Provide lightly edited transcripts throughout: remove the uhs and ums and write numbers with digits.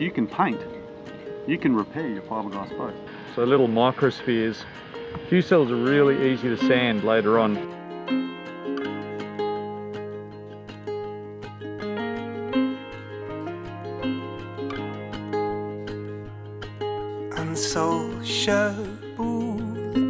if you can paint, you can repair your fiberglass boat. So little microspheres. Q-cells are really easy to sand later on. Unsociable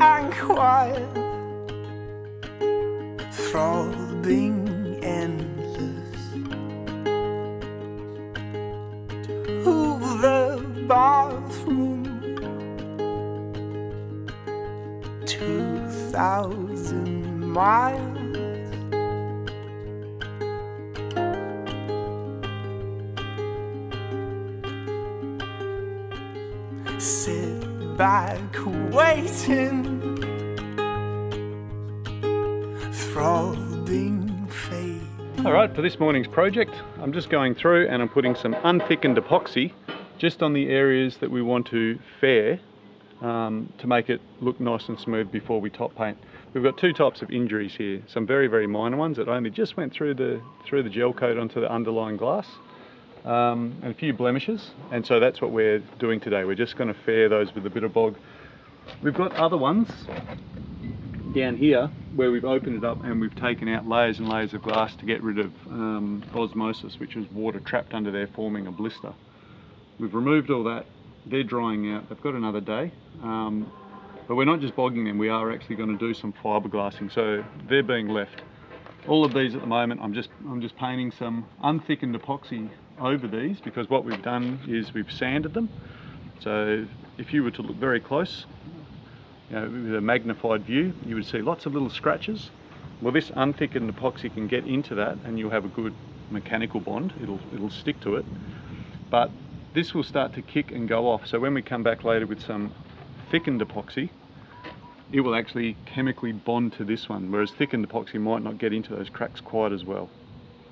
and quiet, throbbing endless to the bathroom, 2,000 miles. Sit back waiting, throbbing fate. Alright, for this morning's project, I'm just going through and I'm putting some unthickened epoxy just on the areas that we want to fair to make it look nice and smooth before we top paint. We've got two types of injuries here, some very, very minor ones that only just went through the gel coat onto the underlying glass. And a few blemishes, and so that's what we're doing today. We're just going to fair those with a bit of bog. We've got other ones down here where we've opened it up and we've taken out layers and layers of glass to get rid of osmosis, which is water trapped under there forming a blister. We've removed all that. They're drying out. They've got another day, but we're not just bogging them. We are actually going to do some fiberglassing, so they're being left. All of these at the moment, I'm just painting some unthickened epoxy over these, because what we've done is we've sanded them. So if you were to look very close, you know, with a magnified view, you would see lots of little scratches. Well, this unthickened epoxy can get into that and you'll have a good mechanical bond. It'll stick to it, but this will start to kick and go off. So when we come back later with some thickened epoxy, it will actually chemically bond to this one, whereas thickened epoxy might not get into those cracks quite as well.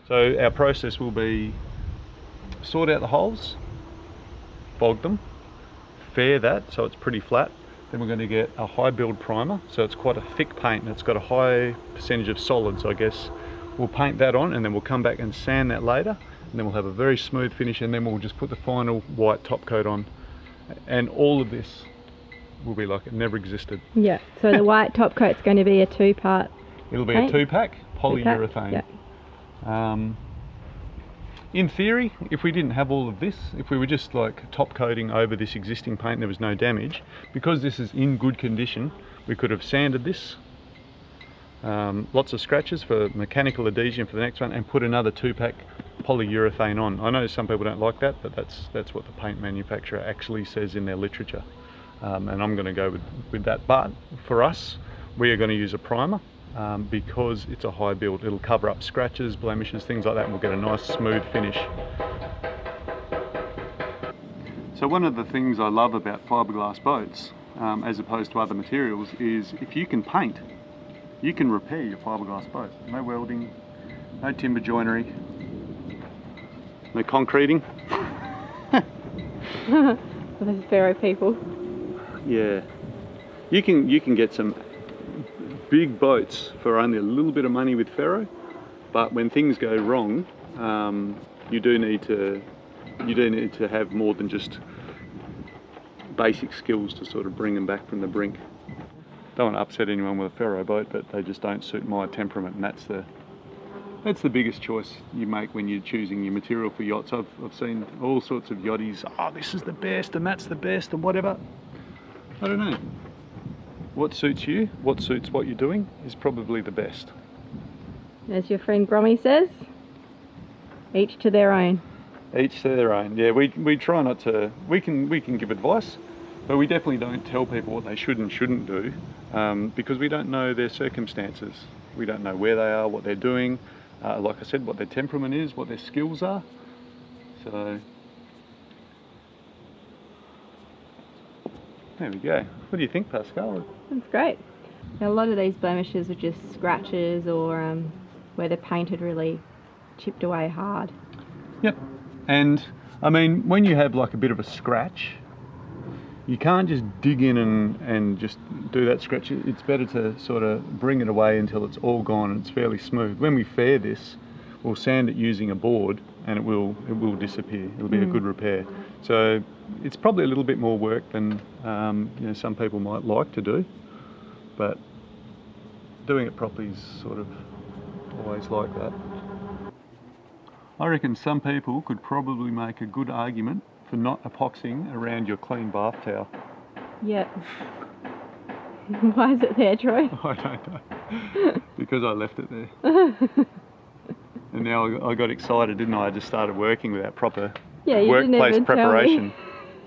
So our process will be sort out the holes, bog them, fair that so it's pretty flat. Then we're going to get a high build primer, so it's quite a thick paint and it's got a high percentage of solids, I guess. We'll paint that on and then we'll come back and sand that later, and then we'll have a very smooth finish, and then we'll just put the final white top coat on, and all of this will be like it never existed. Yeah, so the white top coat's going to be a two-part. It'll be paint. a two-pack polyurethane. Yeah. In theory, if we didn't have all of this, if we were just like top coating over this existing paint and there was no damage, because this is in good condition, we could have sanded this, lots of scratches for mechanical adhesion for the next one, and put another two-pack polyurethane on. I know some people don't like that, but that's what the paint manufacturer actually says in their literature. And I'm going to go with that. But for us, we are going to use a primer because it's a high build. It'll cover up scratches, blemishes, things like that, and we'll get a nice smooth finish. So one of the things I love about fiberglass boats, as opposed to other materials, is if you can paint, you can repair your fiberglass boat. No welding, no timber joinery, no concreting. Those Pharaoh people. Yeah, you can get some big boats for only a little bit of money with ferro, but when things go wrong, you do need to have more than just basic skills to sort of bring them back from the brink. Don't want to upset anyone with a ferro boat, but they just don't suit my temperament, and that's the biggest choice you make when you're choosing your material for yachts. I've seen all sorts of yachties, oh, this is the best and that's the best and whatever. I don't know. What suits you, what suits what you're doing is probably the best. As your friend Brommy says, each to their own. Each to their own. Yeah, we try not to, we can give advice, but we definitely don't tell people what they should and shouldn't do, because we don't know their circumstances. We don't know where they are, what they're doing, like I said, what their temperament is, what their skills are. So there we go. What do you think, Pascal? That's great. Now, a lot of these blemishes are just scratches or where the paint had really chipped away hard. Yep. And I mean, when you have like a bit of a scratch, you can't just dig in and just do that scratch. It's better to sort of bring it away until it's all gone and it's fairly smooth. When we fair this, we'll sand it using a board and it will disappear. It'll be a good repair. So it's probably a little bit more work than some people might like to do, but doing it properly is sort of always like that. I reckon some people could probably make a good argument for not epoxying around your clean bath towel. Yeah. Why is it there, Troy? I don't know. Because I left it there. And now I got excited, didn't I? I just started working without proper workplace preparation.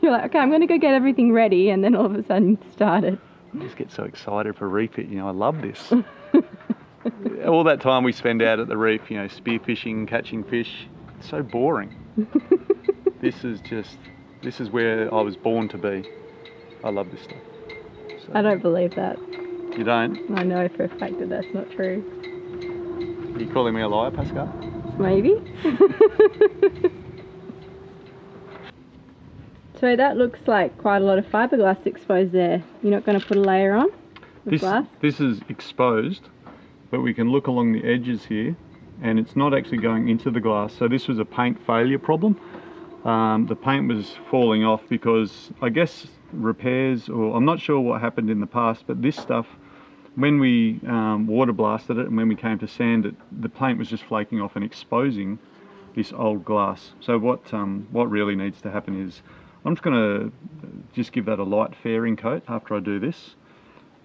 You're like, okay, I'm going to go get everything ready, and then all of a sudden you started. I just get so excited for Refit, I love this. All that time we spend out at the reef, spearfishing, catching fish, it's so boring. This is where I was born to be. I love this stuff. So, I don't believe that. You don't? I know for a fact that that's not true. Are you calling me a liar, Pascal? Maybe. So that looks like quite a lot of fiberglass exposed there. You're not going to put a layer on of glass? This is exposed, but we can look along the edges here, and it's not actually going into the glass. So this was a paint failure problem. The paint was falling off because I guess repairs, or I'm not sure what happened in the past, but this stuff, when we water blasted it and when we came to sand it, the paint was just flaking off and exposing this old glass. So what really needs to happen is I'm just going to give that a light fairing coat after I do this,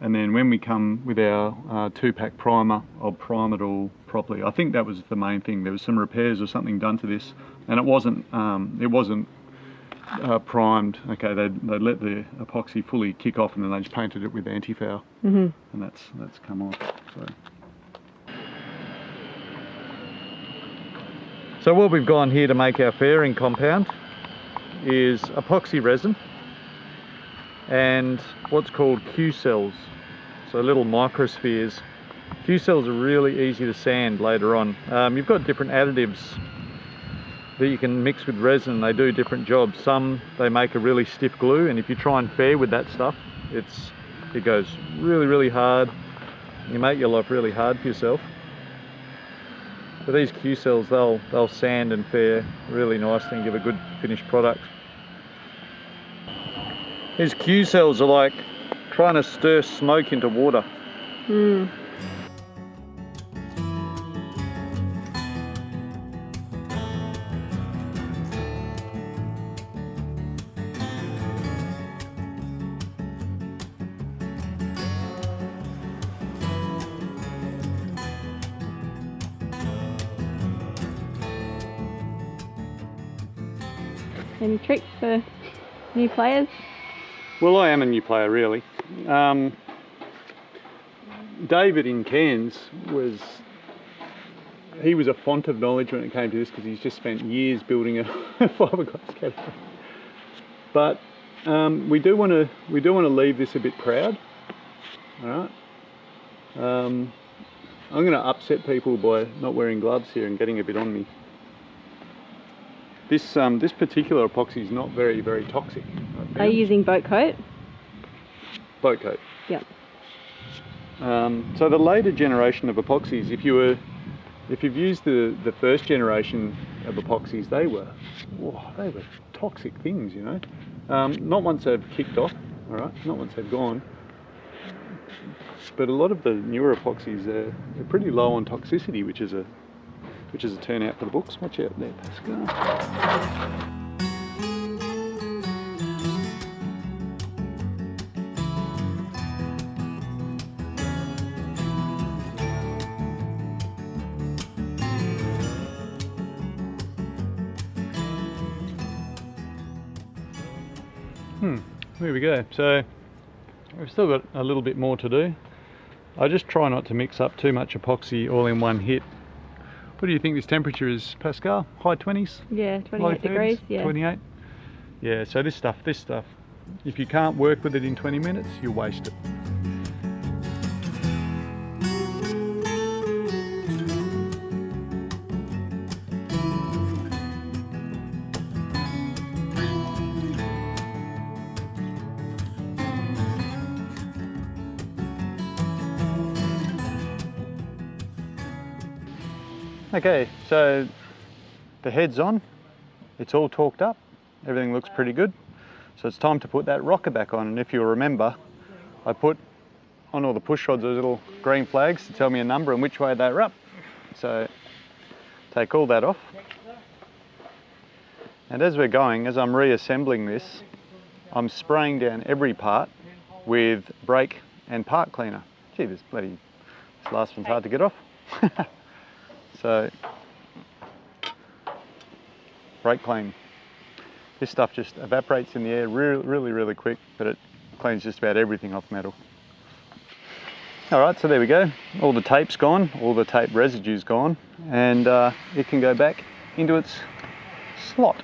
and then when we come with our 2-pack primer, I'll prime it all properly. I think that was the main thing. There was some repairs or something done to this, and it wasn't primed. Okay, they let the epoxy fully kick off, and then they just painted it with anti-foul, and that's come off. So what we've gone here to make our fairing compound is epoxy resin and what's called Q cells, so little microspheres. Q cells are really easy to sand later on. You've got different additives that you can mix with resin. They do different jobs. Some they make a really stiff glue, and if you try and fair with that stuff, it goes really hard. You make your life really hard for yourself. But these Q cells, they'll sand and fair really nicely and give a good finished product. These Q cells are like trying to stir smoke into water. Any tricks for new players? Well, I am a new player, really. David in Cairns was a font of knowledge when it came to this, because he's just spent years building a fiberglass category. But we do want to leave this a bit proud. All right. I'm going to upset people by not wearing gloves here and getting a bit on me. This particular epoxy is not very toxic. Are you using boat coat? Boat coat. Yep. So the later generation of epoxies, if you've used the first generation of epoxies, they were toxic things, Not once they've kicked off, all right. Not once they've gone. But a lot of the newer epoxies, they're pretty low on toxicity, which is a turnout for the books. Watch out there, Pascal. There we go. So we've still got a little bit more to do. I just try not to mix up too much epoxy all in one hit. What do you think this temperature is, Pascal? High 20s? Yeah, 28 degrees, yeah. 28? Yeah, so this stuff, if you can't work with it in 20 minutes, you'll waste it. Okay, so the head's on, it's all torqued up, everything looks pretty good. So it's time to put that rocker back on. And if you'll remember, I put on all the push rods those little green flags to tell me a number and which way they're up. So take all that off. And as we're going, as I'm reassembling this, I'm spraying down every part with brake and part cleaner. Gee, this last one's hard to get off. So, brake clean. This stuff just evaporates in the air really quick, but it cleans just about everything off metal. All right, so there we go. All the tape's gone, all the tape residue's gone, and it can go back into its slot.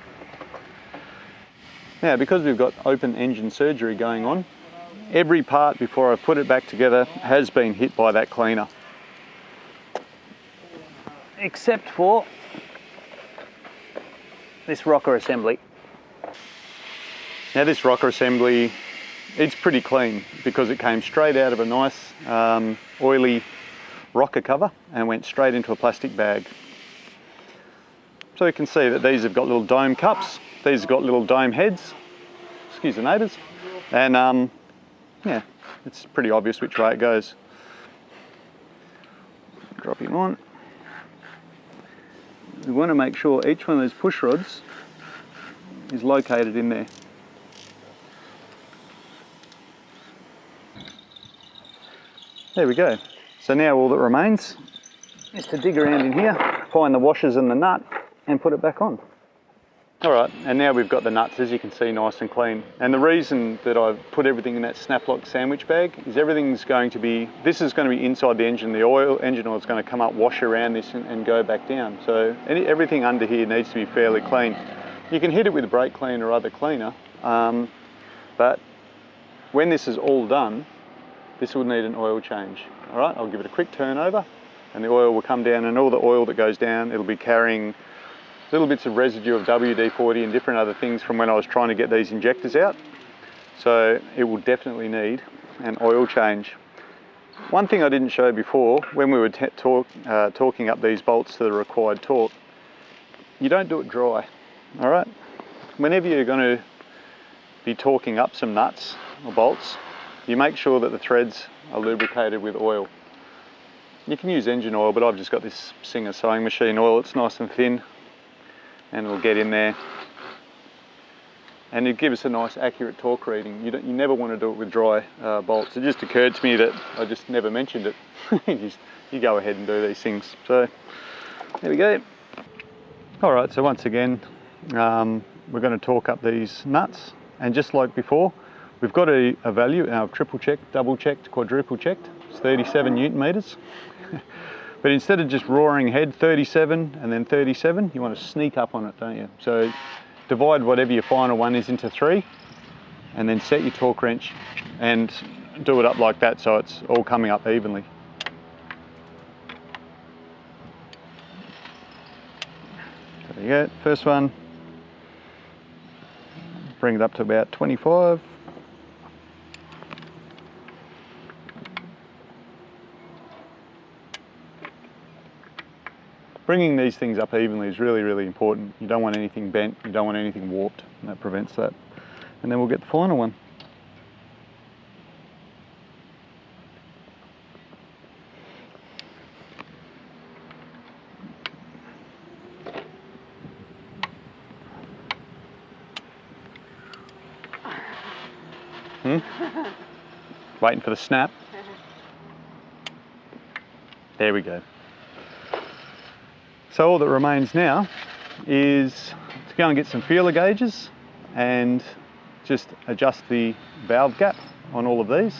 Now, because we've got open engine surgery going on, every part before I put it back together has been hit by that cleaner. Except for this rocker assembly. Now this rocker assembly, it's pretty clean because it came straight out of a nice oily rocker cover and went straight into a plastic bag. So you can see that these have got little dome cups, these have got little dome heads, excuse the neighbours, and yeah, it's pretty obvious which way it goes. Drop him on. We want to make sure each one of those push rods is located in there. There we go. So now all that remains is to dig around in here, find the washers and the nut and put it back on. All right, and now we've got the nuts, as you can see, nice and clean. And the reason that I've put everything in that snap-lock sandwich bag is everything's going to be, this is going to be inside the engine. The engine oil is going to come up, wash around this and go back down. So everything under here needs to be fairly clean. You can hit it with a brake cleaner or other cleaner, but when this is all done, this will need an oil change. All right, I'll give it a quick turnover and the oil will come down, and all the oil that goes down, it'll be carrying little bits of residue of WD-40 and different other things from when I was trying to get these injectors out. So it will definitely need an oil change. One thing I didn't show before, when we were torquing up these bolts to the required torque, you don't do it dry, all right? Whenever you're going to be torquing up some nuts or bolts, you make sure that the threads are lubricated with oil. You can use engine oil, but I've just got this Singer sewing machine oil. It's nice and thin, and it'll get in there and it gives us a nice accurate torque reading. You never want to do it with dry bolts. It just occurred to me that I just never mentioned it. You go ahead and do these things. So there we go. All right, so once again we're going to torque up these nuts, and just like before, we've got a value. I've triple checked, double checked, quadruple checked. It's 37 Newton meters. But instead of just roaring ahead 37 and then 37, you want to sneak up on it, don't you? So divide whatever your final one is into 3 and then set your torque wrench and do it up like that so it's all coming up evenly. So there you go, first one. Bring it up to about 25. Bringing these things up evenly is really important. You don't want anything bent, you don't want anything warped, and that prevents that. And then we'll get the final one. Waiting for the snap. There we go. So all that remains now is to go and get some feeler gauges and just adjust the valve gap on all of these,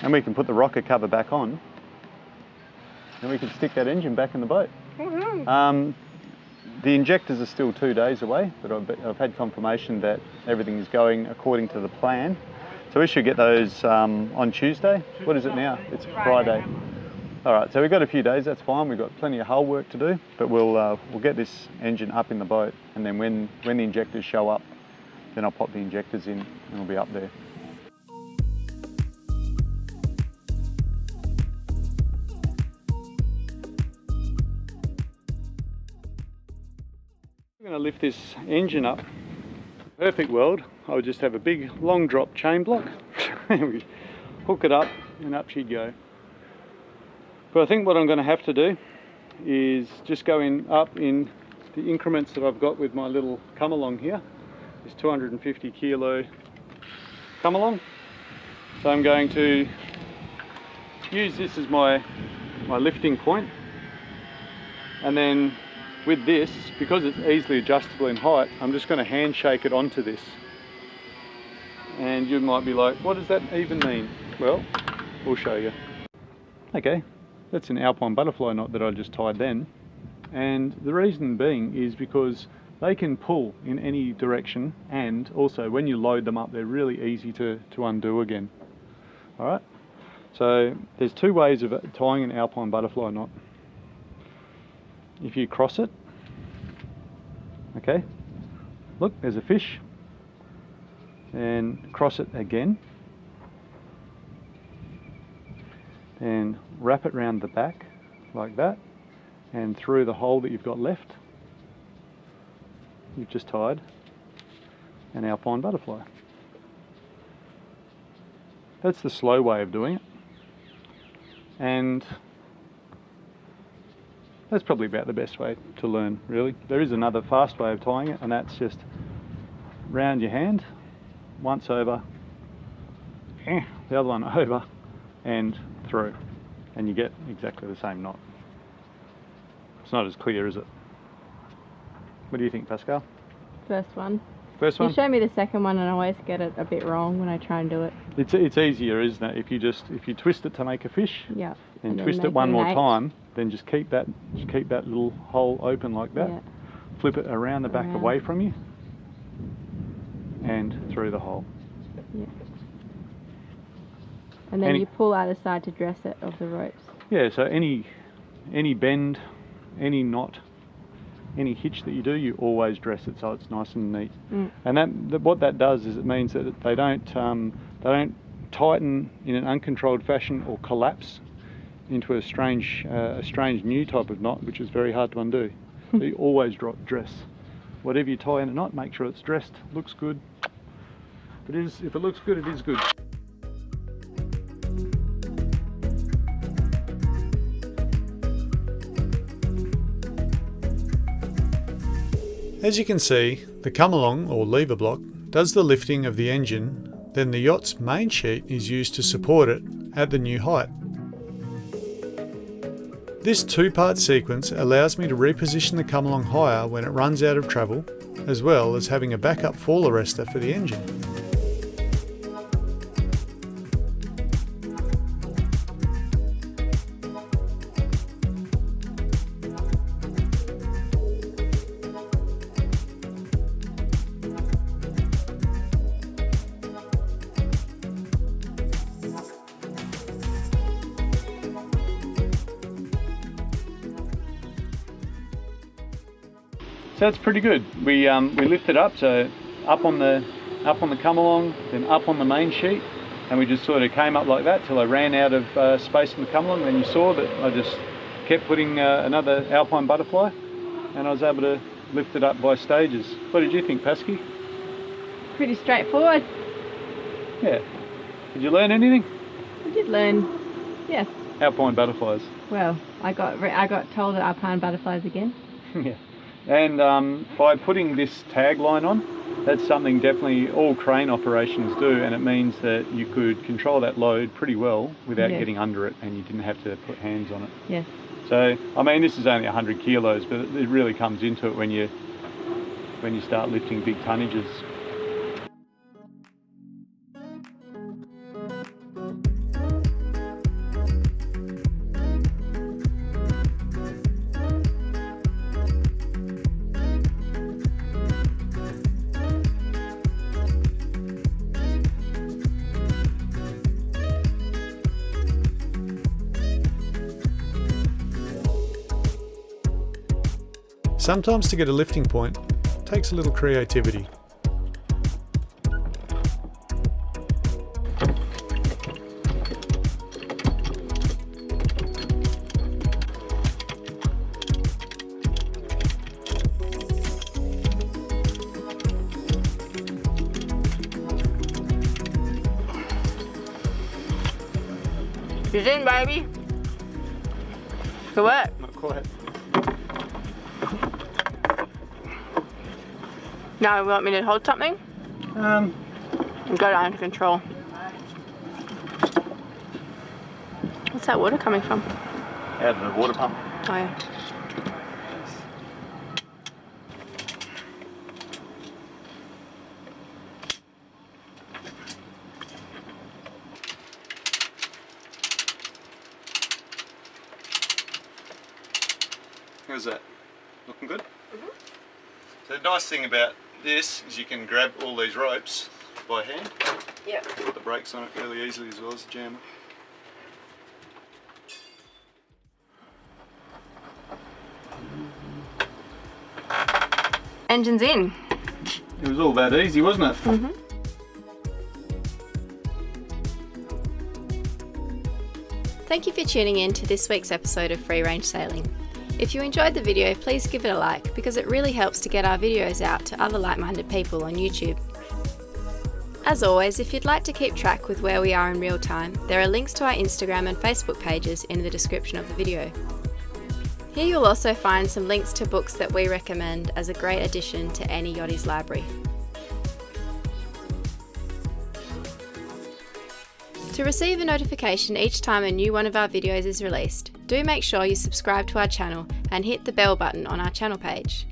and we can put the rocker cover back on and we can stick that engine back in the boat. The injectors are still 2 days away, but I've had confirmation that everything is going according to the plan. So we should get those on Tuesday. What is it now? It's Friday. All right, so we've got a few days, that's fine. We've got plenty of hull work to do, but we'll get this engine up in the boat, and then when the injectors show up, then I'll pop the injectors in and it'll be up there. We're going to lift this engine up, perfect world, I would just have a big long drop chain block, we hook it up and up she'd go. But I think what I'm going to have to do is just go up in the increments that I've got with my little come along here, this 250 kilo come along. So I'm going to use this as my lifting point, and then with this, because it's easily adjustable in height, I'm just going to handshake it onto this. And you might be like, what does that even mean? Well, we'll show you. Okay, that's an Alpine butterfly knot that I just tied then. And the reason being is because they can pull in any direction, and also when you load them up, they're really easy to undo again. All right, so there's two ways of tying an Alpine butterfly knot. If you cross it, okay, look, there's a fish, and cross it again, and wrap it round the back like that, and through the hole that you've got left, you've just tied an Alpine butterfly. That's the slow way of doing it, and that's probably about the best way to learn, really. There is another fast way of tying it, and that's just round your hand, once over, the other one over, and through, and you get exactly the same knot. It's not as clear, is it? What do you think, Pascal? First one. First one? You show me the second one and I always get it a bit wrong when I try and do it. It's easier, isn't it? If you twist it to make a fish, Yeah. and twist it one more time, then just keep that little hole open like that. Yeah. Flip it around the back Around. away from you, and through the hole. Yeah. And then you pull either side to dress it of the ropes. Yeah, so any bend, any knot, any hitch that you do, you always dress it so it's nice and neat. And what that does is it means that they don't tighten in an uncontrolled fashion or collapse into a strange new type of knot, which is very hard to undo. So you always dress. Whatever you tie in a knot, make sure it's dressed, looks good. If it looks good, it is good. As you can see, the come-along or lever block does the lifting of the engine, then the yacht's main sheet is used to support it at the new height. This two-part sequence allows me to reposition the come-along higher when it runs out of travel, as well as having a backup fall arrestor for the engine. So that's pretty good. We lift it up, so up on the come along, then up on the main sheet, and we just sort of came up like that till I ran out of space on the come along. Then you saw that I just kept putting another Alpine butterfly, and I was able to lift it up by stages. What did you think, Pasky? Pretty straightforward. Yeah. Did you learn anything? I did learn, yes. Alpine butterflies. Well, I got told that Alpine butterflies again. Yeah. And by putting this tagline on, that's something definitely all crane operations do, and it means that you could control that load pretty well without getting under it, and you didn't have to put hands on it. Yes. So, I mean, this is only 100 kilos, but it really comes into it when you start lifting big tonnages. Sometimes to get a lifting point takes a little creativity. She's in, baby. Good work. Not quite. Now you want me to hold something? And go down to control. What's that water coming from? Out of the water pump. Oh yeah. How's that? Looking good? So the nice thing about this is you can grab all these ropes by hand. Yeah. Put the brakes on it really easily as well as the jammer. Engine's in. It was all that easy, wasn't it? Mm-hmm. Thank you for tuning in to this week's episode of Free Range Sailing. If you enjoyed the video, please give it a like because it really helps to get our videos out to other like-minded people on YouTube. As always, if you'd like to keep track with where we are in real time, there are links to our Instagram and Facebook pages in the description of the video. Here you'll also find some links to books that we recommend as a great addition to any yachty's library. To receive a notification each time a new one of our videos is released, do make sure you subscribe to our channel and hit the bell button on our channel page.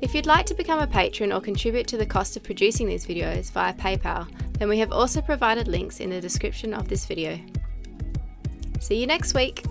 If you'd like to become a patron or contribute to the cost of producing these videos via PayPal, then we have also provided links in the description of this video. See you next week!